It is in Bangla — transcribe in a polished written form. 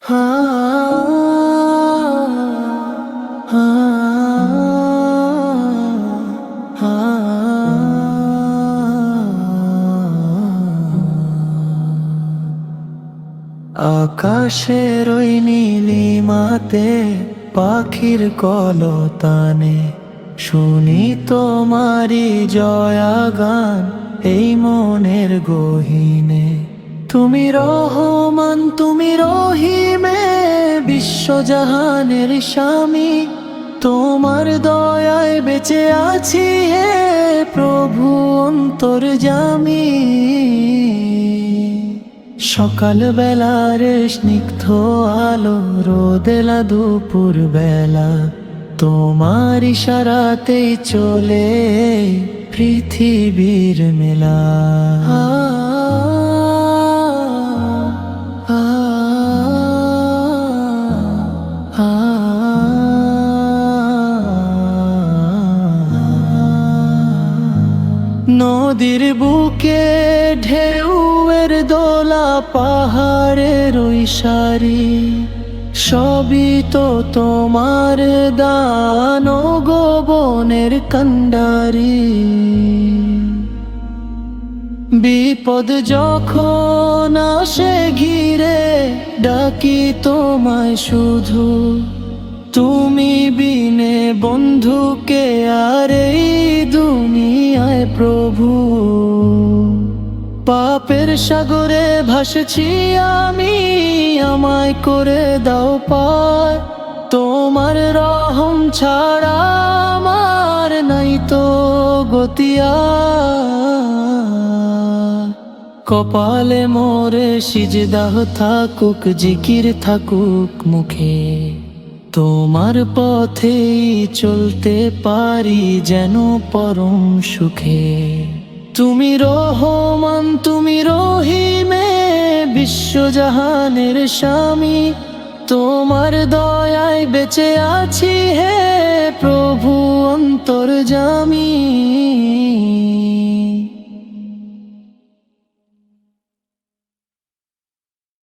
হা হা হা আকাশের ওই নীলিমাতে পাখির কলতানে শুনি তোমারি জয়া গান এই মনের গহীনে। তুমি রহমান, তুমি রহিমে, বিশ্বজাহানের স্বামী। তোমার দয়ায় বেঁচে আছি হে প্রভু অন্তর্যামী। সকাল বেলার স্নিগ্ধ আলো, রোদেলা দুপুর বেলা, তোমার ইশারাতেই চলে পৃথিবীর মেলা। নদীর বুকে ঢেউয়ের দোলা, পাহাড়ের ওই সারি, সবই তো তোমার দান গো বনের কান্ডারি। বিপদ যখন আসে ঘিরে, ডাকি তোমায় শুধু, তুমি বিনে বন্ধুকে আর এই দুনিয়ায় প্রভু। পাপের সাগরে ভাসছি আমি, আমায় করে দাও পার। তোমার রহম ছাড়া আমার নাই তো গতিয়া। কপালে মোরে সিজদাহ থাকুক, জিকির থাকুক মুখে, তোমার পথেই চলতে পারি যেন পরম সুখে। তুমি রহমান, তুমি রহিমে, বিশ্বজাহানের স্বামী। তোমার দয়ায় বেঁচে আছি হে প্রভু অন্তর্যামী।